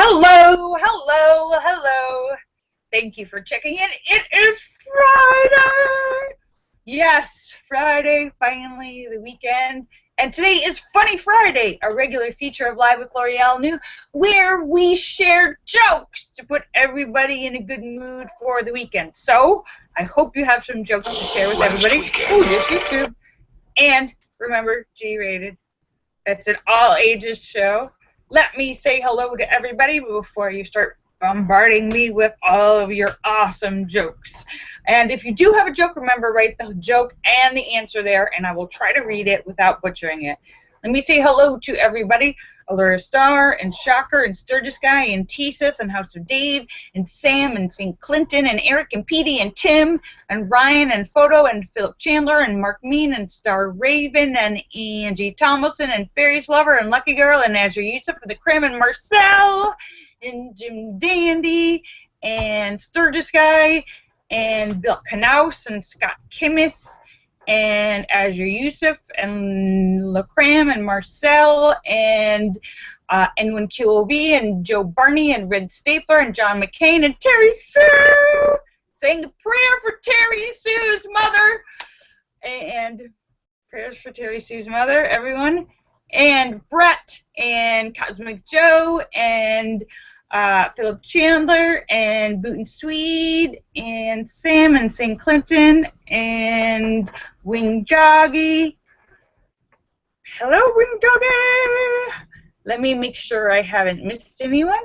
Hello, hello, hello. Thank you for checking in. It is Friday. Yes, Friday, finally the weekend. And today is Funny Friday, a regular feature of Live with Lorielle New, where we share jokes to put everybody in a good mood for the weekend. So, I hope you have some jokes to share with everybody. Oh, there's YouTube. And remember, G-rated. It's an all-ages show. Let me say hello to everybody before you start bombarding me with all of your awesome jokes. And if you do have a joke, remember, write the joke and the answer there, and I will try to read it without butchering it. Let me say hello to everybody. Allura Star and Shocker and Sturgis Guy and Tesis and House of Dave and Sam and St. Clinton and Eric and Petey and Tim and Ryan and Photo and Philip Chandler and Mark Mean and Star Raven and Angie Thomason and Fairies Lover and Lucky Girl and Azure Yusuf and the Crim and Marcel and Jim Dandy and Sturgis Guy and Bill Knaus and Scott Kimmis and Azure Yusuf and Lacram and Marcel and N1 QOV and Joe Barney and Red Stapler and John McCain and Terry Sue, saying the prayer for Terry Sue's mother, and prayers for Terry Sue's mother, everyone, and Brett and Cosmic Joe and Philip Chandler and Boot and Swede and Sam and St. Clinton and Wing Joggy. Hello, Wing Joggy. Let me make sure I haven't missed anyone.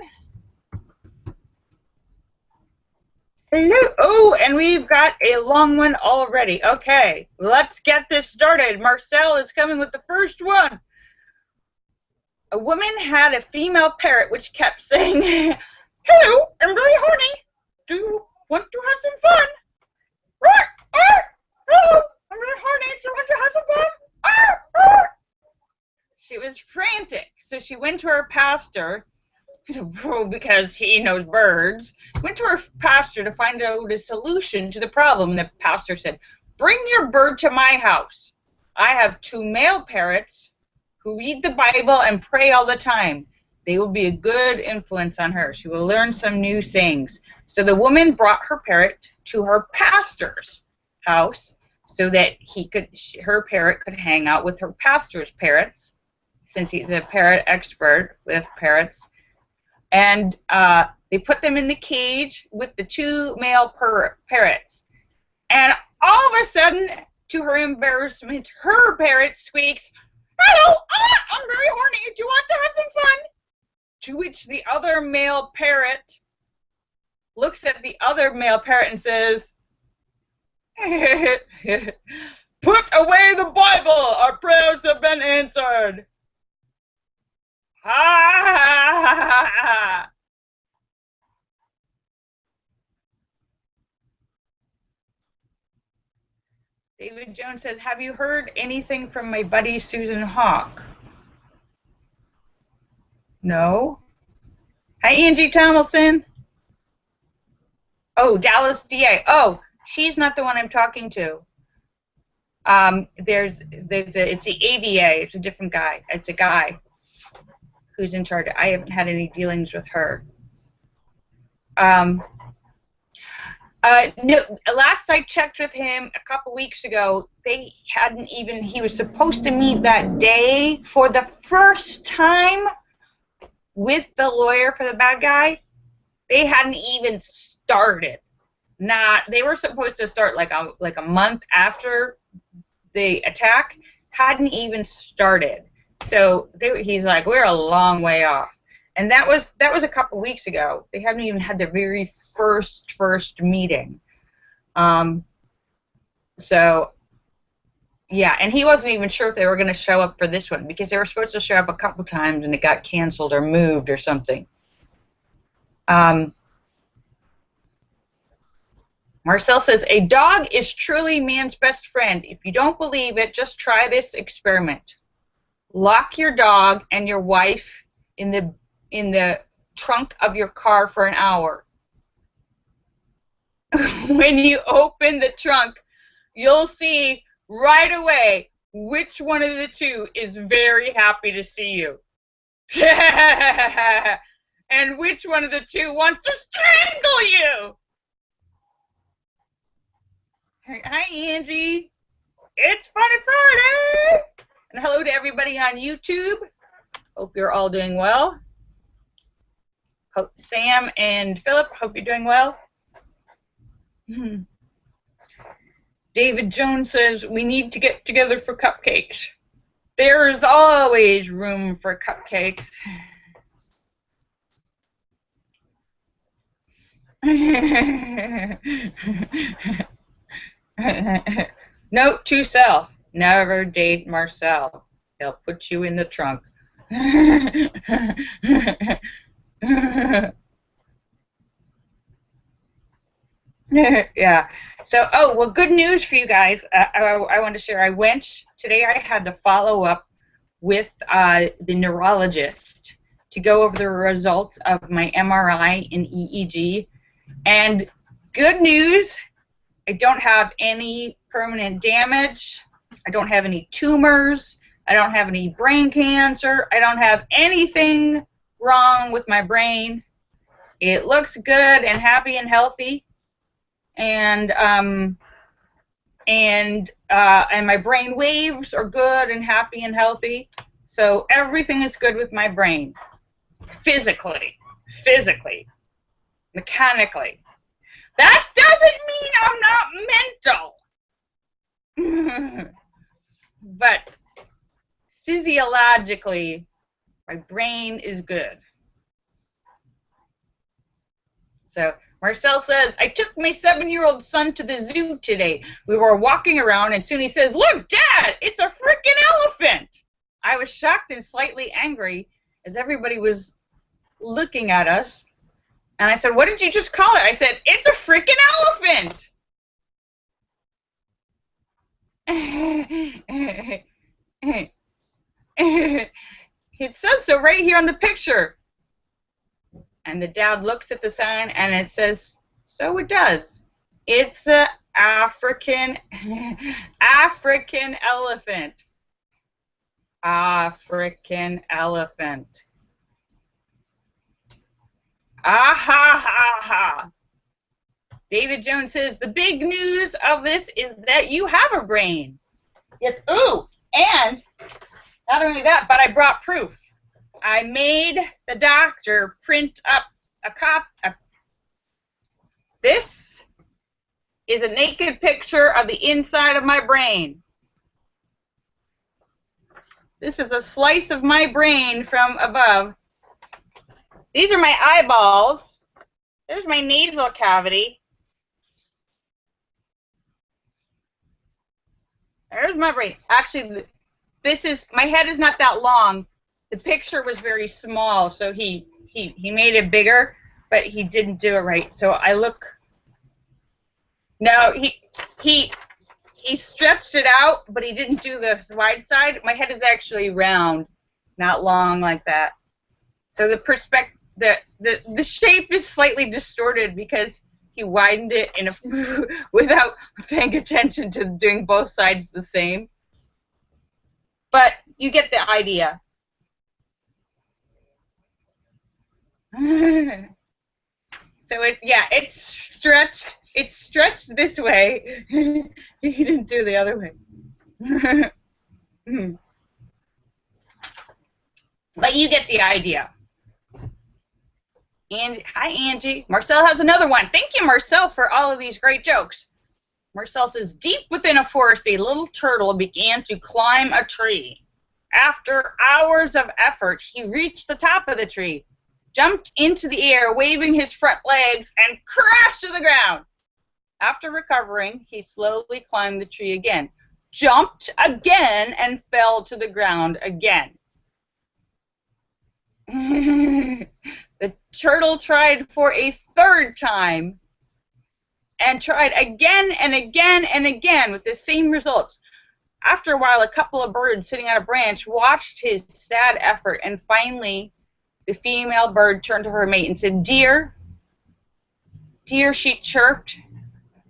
Hello. Oh, and we've got a long one already. Okay, let's get this started. Marcel is coming with the first one. A woman had a female parrot which kept saying, "Hello, I'm really horny. Do you want to have some fun?" Hello, I'm really horny. Do you want to have some fun? She was frantic, so she went to her pastor, because he knows birds, went to her pastor to find out a solution to the problem. The pastor said, "Bring your bird to my house. I have 2 male parrots who read the Bible and pray all the time. They will be a good influence on her. She will learn some new sayings." So the woman brought her parrot to her pastor's house so that her parrot could hang out with her pastor's parrots, since he's a parrot expert with parrots. And they put them in the cage with the 2 male parrots. And all of a sudden, to her embarrassment, her parrot squeaks, "Hello, I'm very horny. Do you want to have some fun?" To which the other male parrot looks at the other male parrot and says, "Put away the Bible. Our prayers have been answered." Ha ha ha ha. David Jones says, "Have you heard anything from my buddy Susan Hawk?" No. Hi, Angie Tomlinson. Oh, Dallas DA. Oh, she's not the one I'm talking to. It's the AVA. It's a different guy. It's a guy who's in charge. I haven't had any dealings with her. No, last I checked with him a couple weeks ago, he was supposed to meet that day for the first time with the lawyer for the bad guy. They hadn't even started. They were supposed to start like a month after the attack, hadn't even started. So he's like, "We're a long way off." And that was a couple weeks ago. They haven't even had the very first meeting. So yeah, and he wasn't even sure if they were going to show up for this one, because they were supposed to show up a couple times and it got canceled or moved or something. Marcel says, "A dog is truly man's best friend. If you don't believe it, just try this experiment. Lock your dog and your wife in the trunk of your car for an hour. When you open the trunk, you'll see right away which one of the two is very happy to see you." And which one of the two wants to strangle you? Hi, Angie. It's Funny Friday. And hello to everybody on YouTube. Hope you're all doing well. Sam and Philip, hope you're doing well. David Jones says, we need to get together for cupcakes. There is always room for cupcakes. Note to self, never date Marcel. He'll put you in the trunk. Yeah. So, well, good news for you guys. I want to share. Today I had to follow up with the neurologist to go over the results of my MRI and EEG. And good news, I don't have any permanent damage. I don't have any tumors. I don't have any brain cancer. I don't have anything wrong with my brain. It looks good and happy and healthy. And my brain waves are good and happy and healthy. So everything is good with my brain. Physically, mechanically. That doesn't mean I'm not mental. But physiologically, my brain is good. So Marcel says, I took my 7-year-old son to the zoo today. We were walking around and soon he says, look, Dad, it's a freaking elephant. I was shocked and slightly angry as everybody was looking at us. And I said, what did you just call it? I said, it's a freaking elephant. It says so right here on the picture. And the dad looks at the sign and it says, so it does. It's an African elephant. African elephant. Ah ha ha ha. David Jones says, the big news of this is that you have a brain. Yes, ooh, and not only that, but I brought proof. I made the doctor print up a copy. This is a naked picture of the inside of my brain. This is a slice of my brain from above. These are my eyeballs. There's my nasal cavity. There's my brain. Actually, my head is not that long. The picture was very small, so he made it bigger, but he didn't do it right. So I look. No, he stretched it out, but he didn't do the wide side. My head is actually round, not long like that. So the perspective, the shape is slightly distorted because he widened it without paying attention to doing both sides the same. But you get the idea. So it's stretched. It's stretched this way. He didn't do the other way. But you get the idea. And hi, Angie. Marcel has another one. Thank you, Marcel, for all of these great jokes. Marcel says, deep within a forest, a little turtle began to climb a tree. After hours of effort, he reached the top of the tree, jumped into the air, waving his front legs, and crashed to the ground. After recovering, he slowly climbed the tree again, jumped again, and fell to the ground again. The turtle tried for a third time and tried again and again and again with the same results. After a while, a couple of birds sitting on a branch watched his sad effort, and finally the female bird turned to her mate and said, Dear, she chirped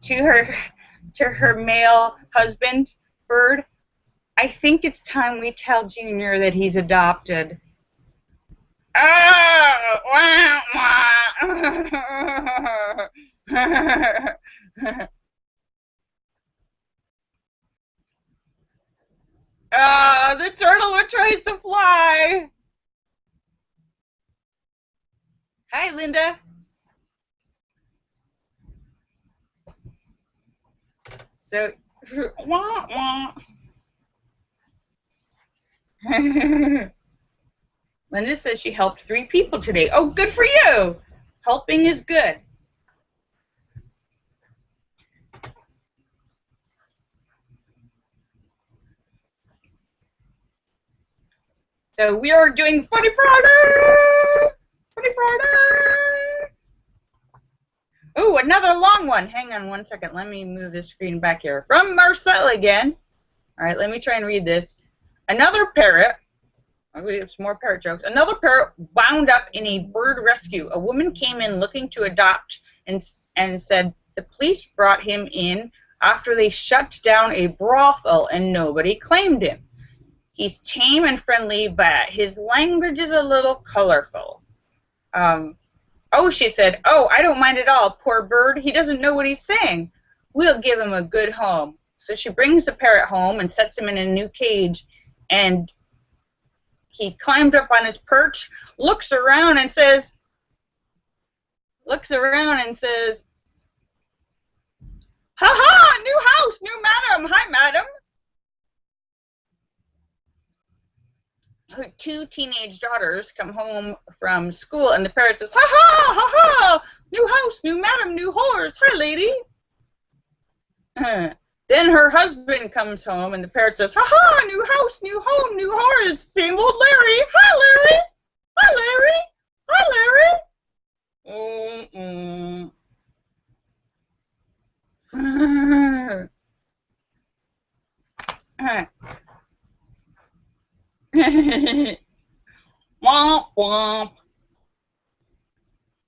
to her male husband bird, I think it's time we tell Junior that he's adopted. Wah, wah. The turtle tries to fly. Hi, Linda. So, wah, wah. Linda says she helped 3 people today. Oh, good for you. Helping is good. So we are doing Funny Friday. Funny Friday. Oh, another long one. Hang on one second. Let me move this screen back here. From Marcel again. All right, let me try and read this. Another parrot. We have some more parrot jokes. Another parrot wound up in a bird rescue. A woman came in looking to adopt and said the police brought him in after they shut down a brothel and nobody claimed him. He's tame and friendly, but his language is a little colorful. Oh, she said, oh, I don't mind at all. Poor bird. He doesn't know what he's saying. We'll give him a good home. So she brings the parrot home and sets him in a new cage, and he climbed up on his perch, looks around and says, ha ha, new house, new madam. Hi, madam. Her 2 teenage daughters come home from school, and the parrot says, ha ha, ha ha, new house, new madam, new horse. Hi, lady. Then her husband comes home, and the parrot says, ha ha, new house, new home, new horse. Same old Larry. Hi, Larry. Hi, Larry. Hi, Larry. Womp womp.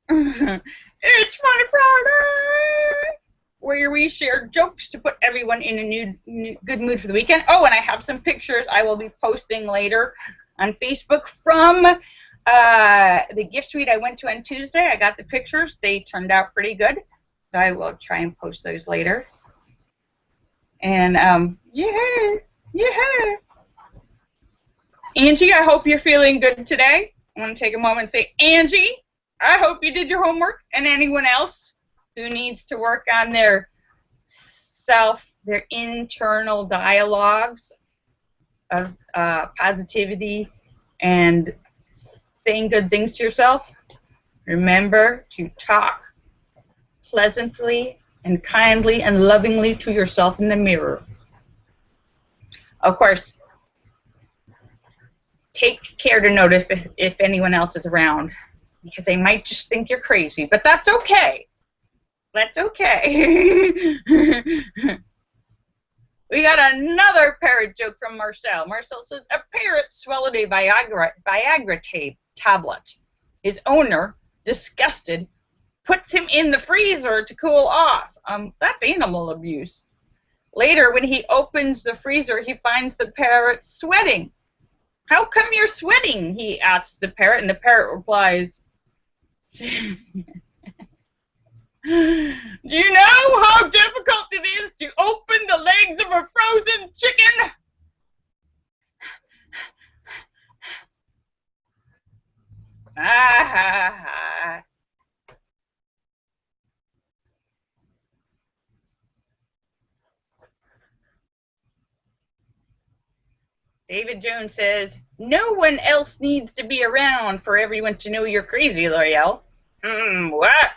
It's Funny Friday, where we share jokes to put everyone in a new good mood for the weekend. Oh, and I have some pictures I will be posting later on Facebook from the gift suite I went to on Tuesday. I got the pictures. They turned out pretty good. So I will try and post those later. And yeah. Angie, I hope you're feeling good today. I want to take a moment and say, Angie, I hope you did your homework, and anyone else who needs to work on their internal dialogues of positivity and saying good things to yourself, remember to talk pleasantly and kindly and lovingly to yourself in the mirror. Of course, take care to notice if anyone else is around, because they might just think you're crazy, but that's okay. That's okay. We got another parrot joke from Marcel. Marcel says, a parrot swallowed a Viagra tablet. His owner, disgusted, puts him in the freezer to cool off. That's animal abuse. Later, when he opens the freezer, he finds the parrot sweating. How come you're sweating? He asks the parrot, and the parrot replies, do you know how difficult it is to open the legs of a frozen chicken? Ah. David Jones says, no one else needs to be around for everyone to know you're crazy, Lorielle. What?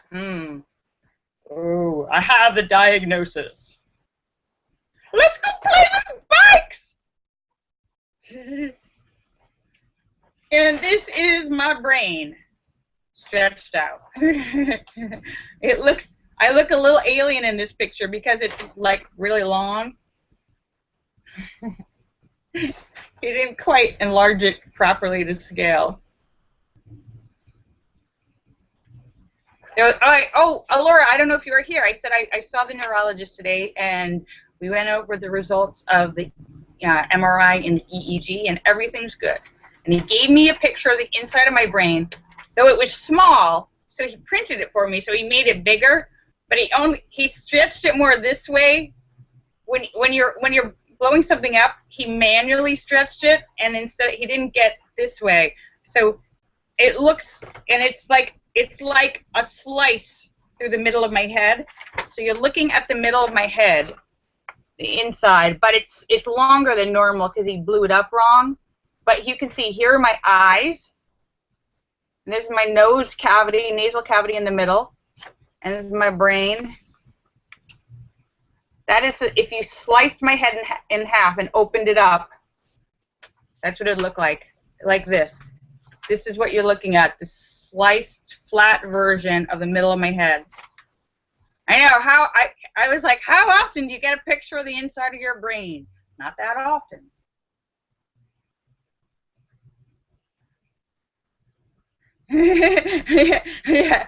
Oh, I have the diagnosis. Let's go play with bikes! And this is my brain stretched out. I look a little alien in this picture because it's like really long. He didn't quite enlarge it properly to scale. Laura, I don't know if you were here. I said I saw the neurologist today, and we went over the results of the MRI and the EEG, and everything's good. And he gave me a picture of the inside of my brain, though it was small. So he printed it for me. So he made it bigger, but he stretched it more this way. When you're blowing something up, he manually stretched it, and instead he didn't get this way. So it looks, and it's like a slice through the middle of my head. So you're looking at the middle of my head, the inside, but it's longer than normal because he blew it up wrong. But you can see here are my eyes, and this is my nose cavity, nasal cavity in the middle, and this is my brain. That is, if you sliced my head in half and opened it up, that's what it would look like this. This is what you're looking at, the sliced, flat version of the middle of my head. I know, I was like, how often do you get a picture of the inside of your brain? Not that often. Yeah.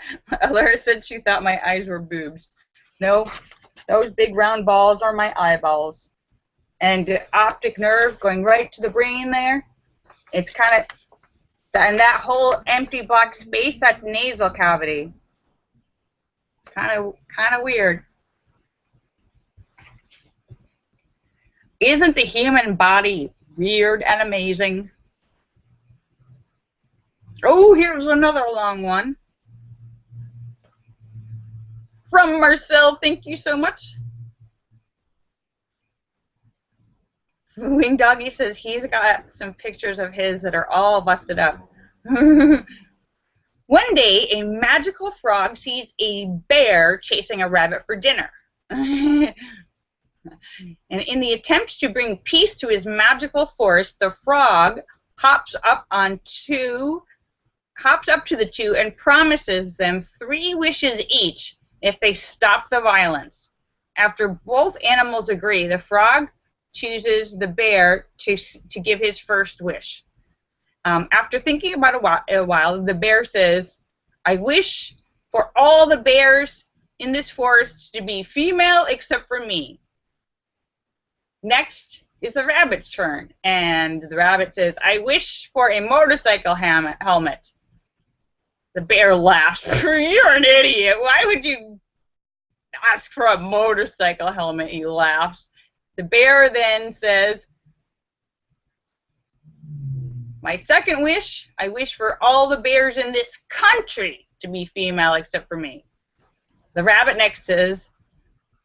Laura said she thought my eyes were boobs. No, those big round balls are my eyeballs. And the optic nerve going right to the brain there, it's kind of, and that whole empty black space, that's nasal cavity. Kind of weird. Isn't the human body weird and amazing? Oh, here's another long one. From Marcel, thank you so much. Wing Doggy says he's got some pictures of his that are all busted up. One day, a magical frog sees a bear chasing a rabbit for dinner. And in the attempt to bring peace to his magical forest, the frog hops up to the two and promises them 3 wishes each if they stop the violence. After both animals agree, the frog chooses the bear to give his first wish. After thinking about a while, the bear says, "I wish for all the bears in this forest to be female except for me." Next is the rabbit's turn, and the rabbit says, "I wish for a motorcycle helmet." The bear laughs. "You're an idiot. Why would you ask for a motorcycle helmet?" He laughs. The bear then says, "My second wish, I wish for all the bears in this country to be female except for me." The rabbit next says,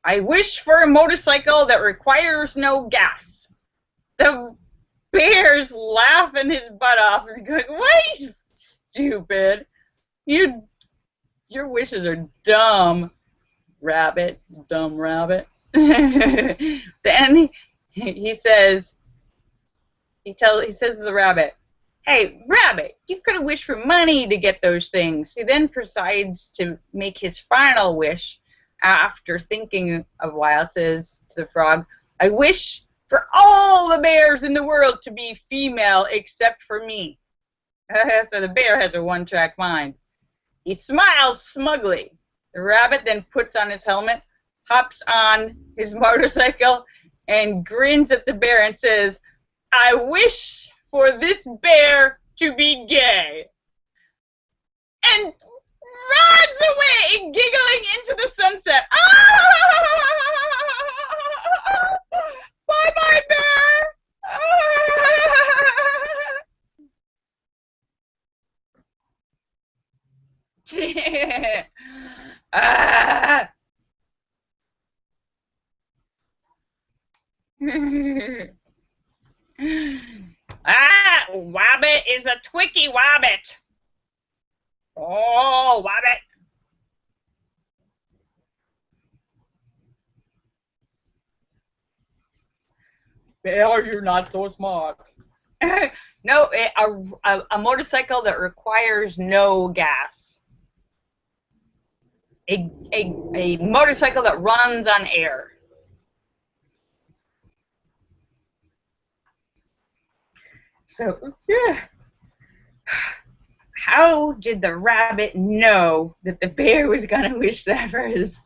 "I wish for a motorcycle that requires no gas." The bear's laughing his butt off and going, "What, you stupid? Your wishes are dumb, rabbit, dumb rabbit." Then he says to the rabbit, "Hey, rabbit, you could have wished for money to get those things." He then proceeds to make his final wish. After thinking a while, says to the frog, "I wish for all the bears in the world to be female except for me." So the bear has a one-track mind. He smiles smugly. The rabbit then puts on his helmet, hops on his motorcycle, and grins at the bear and says, "I wish for this bear to be gay," and runs away, giggling into the sunset. Bye-bye, bear. Wabbit is a Twicky Wabbit. Oh, Wabbit. Bear, you're not so smart. No, a motorcycle that requires no gas. A motorcycle that runs on air. So, yeah. How did the rabbit know that the bear was going to wish that for his...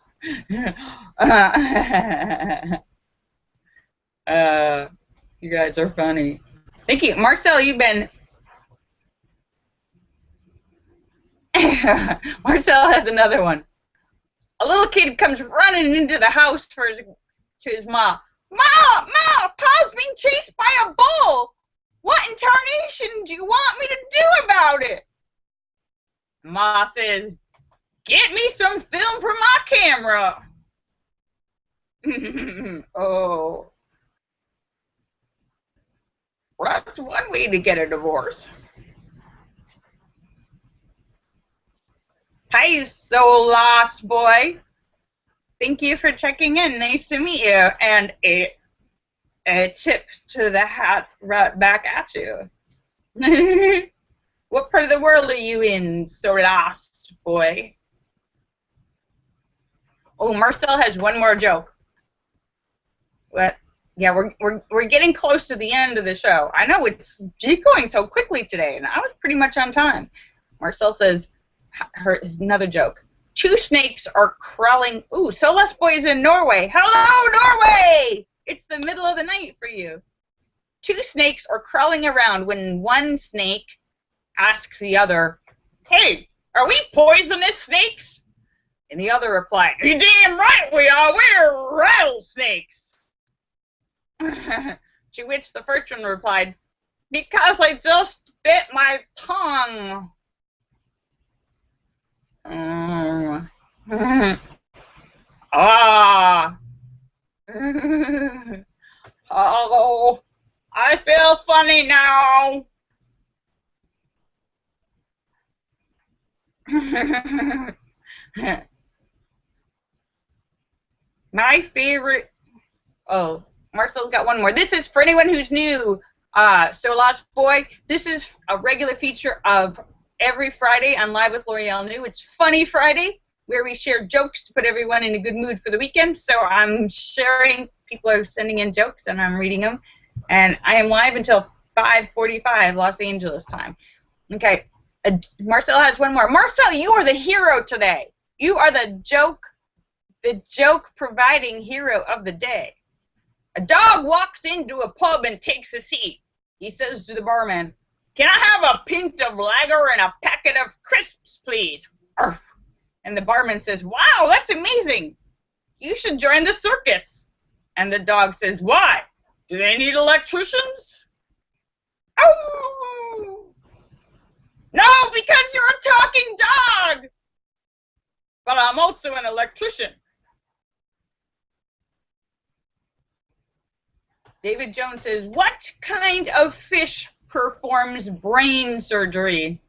you guys are funny. Thank you. Marcel, you've been Marcel has another one. A little kid comes running into the house to his ma. Ma, Pa's being chased by a bull. What in tarnation do you want me to do about it? Ma says, get me some film for my camera. Oh. Well, that's one way to get a divorce. Hi, so lost boy. Thank you for checking in. Nice to meet you. And a tip to the hat right back at you. What part of the world are you in, so lost boy? Oh, Marcel has one more joke. What? Yeah, we're getting close to the end of the show. I know it's going so quickly today, and I was pretty much on time. Marcel says, another joke. Two snakes are crawling. Ooh, so lost boy is in Norway. Hello, Norway! It's the middle of the night for you. Two snakes are crawling around when one snake asks the other, hey, are we poisonous snakes? And the other replied, you're damn right we are. We're rattlesnakes. To which the first one replied, because I just bit my tongue. Ah. Oh, I feel funny now. My favorite. Oh, Marcel's got one more. This is for anyone who's new. So Lost Boy, this is a regular feature of every Friday on Live with Lorielle New. It's Funny Friday, where we share jokes to put everyone in a good mood for the weekend. So I'm sharing. People are sending in jokes, and I'm reading them. And I am live until 5:45 Los Angeles time. Okay. Marcel has one more. Marcel, you are the hero today. You are the joke providing hero of the day. A dog walks into a pub and takes a seat. He says to the barman, can I have a pint of lager and a packet of crisps, please? Arf. And the barman says, wow, that's amazing. You should join the circus. And the dog says, why? Do they need electricians? Oh! No, because you're a talking dog. But I'm also an electrician. David Jones says, what kind of fish performs brain surgery?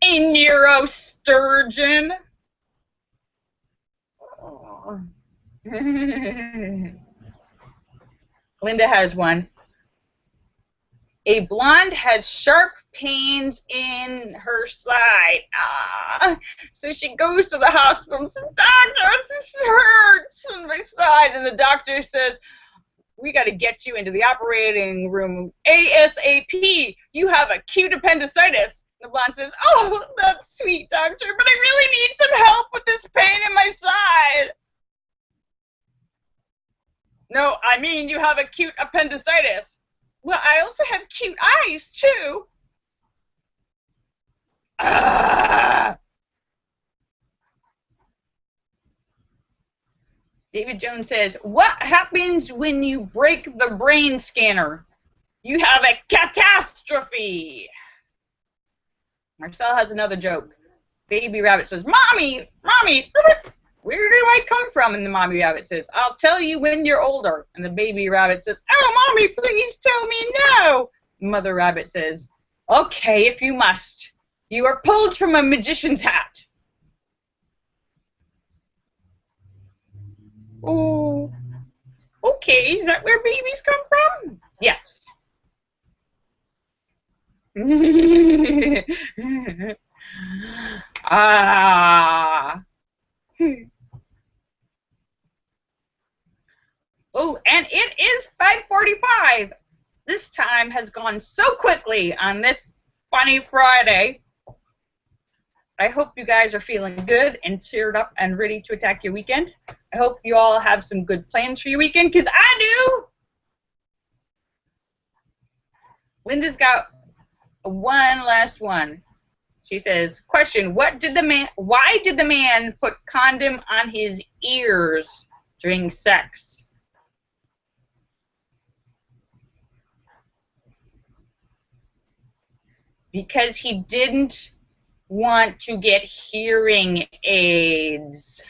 A neurosturgeon. Oh. Linda has one. A blonde has sharp pains in her side. So she goes to the hospital and says, doctor, this hurts in my side. And the doctor says, we got to get you into the operating room ASAP. You have acute appendicitis. And the blonde says, oh, that's sweet, doctor, but I really need some help with this pain in my side. No, I mean you have acute appendicitis. Well, I also have cute eyes, too. David Jones says, what happens when you break the brain scanner? You have a catastrophe. Marcel has another joke. Baby Rabbit says, Mommy, where do I come from? And the Mommy Rabbit says, I'll tell you when you're older. And the Baby Rabbit says, oh, Mommy, please tell me now. Mother Rabbit says, okay, if you must. You are pulled from a magician's hat. Oh, okay, is that where babies come from? Yes. Oh, and it is 5:45. This time has gone so quickly on this Funny Friday. I hope you guys are feeling good and cheered up and ready to attack your weekend. I hope you all have some good plans for your weekend, because I do. Linda's got one last one. She says, question, why did the man put condom on his ears during sex? Because he didn't want to get hearing aids.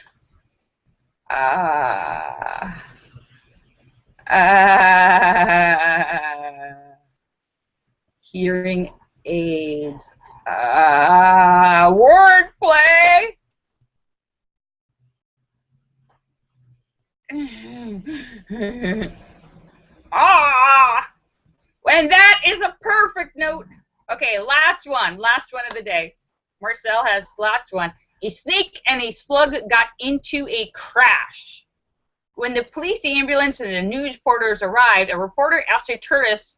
Hearing aids. Wordplay. And that is a perfect note. Okay, last one of the day. Marcel has last one. A snake and a slug got into a crash. When the police, the ambulance, and the news reporters arrived, a reporter asked a tourist,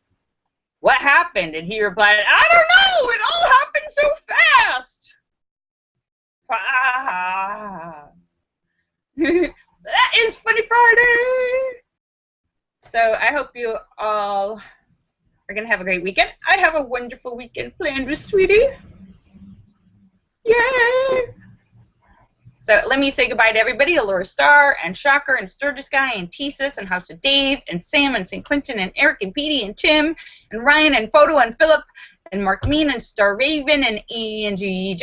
what happened? And he replied, I don't know, it all happened so fast. That is Funny Friday. So I hope you all are going to have a great weekend. I have a wonderful weekend planned with Sweetie. Yay! So let me say goodbye to everybody. Allura Star and Shocker and Sturgis Guy and Tesis and House of Dave and Sam and St. Clinton and Eric and Petey and Tim and Ryan and Photo and Philip and Mark Mean and Star Raven and Angie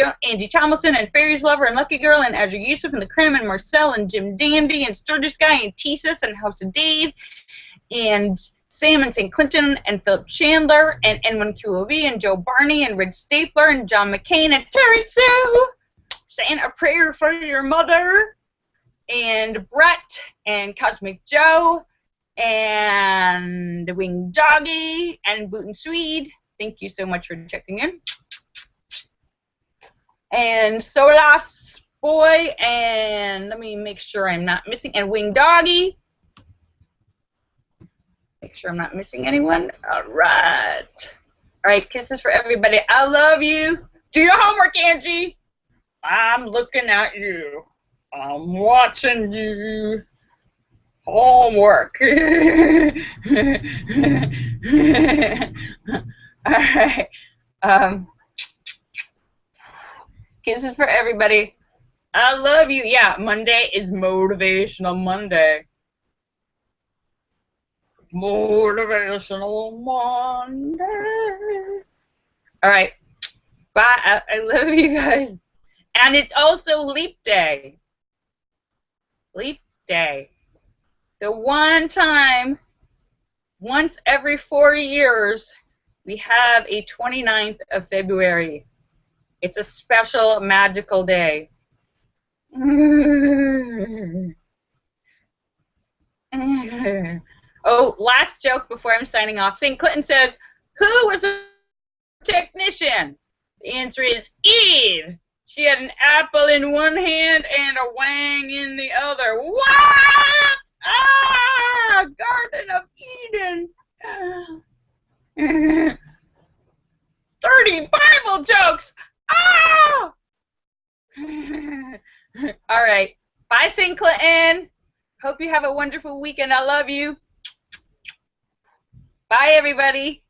Tomlinson and Fairies Lover and Lucky Girl and Adra Yusuf and the Crim and Marcel and Jim Dandy and Sturgis Guy and Tesis and House of Dave and Sam and St. Clinton and Philip Chandler and N1QOV and Joe Barney and Red Stapler and John McCain and Terry Sue. Saying a prayer for your mother, and Brett, and Cosmic Joe, and the Winged Doggy, and Boot and Swede. Thank you so much for checking in. And Solas Boy, and let me make sure I'm not missing, and Winged Doggy. Make sure I'm not missing anyone. All right. All right, kisses for everybody. I love you. Do your homework, Angie. I'm looking at you. I'm watching you. Homework. All right. Kisses for everybody. I love you. Yeah, Monday is Motivational Monday. Motivational Monday. All right. Bye. I love you guys. And it's also Leap Day. Leap Day. The one time, once every 4 years, we have a 29th of February. It's a special, magical day. Oh, last joke before I'm signing off. St. Clinton says, who was a technician? The answer is Eve. She had an apple in one hand and a wang in the other. What? Ah! Garden of Eden. 30 Bible jokes. Ah! All right. Bye, St. Clinton. Hope you have a wonderful weekend. I love you. Bye, everybody.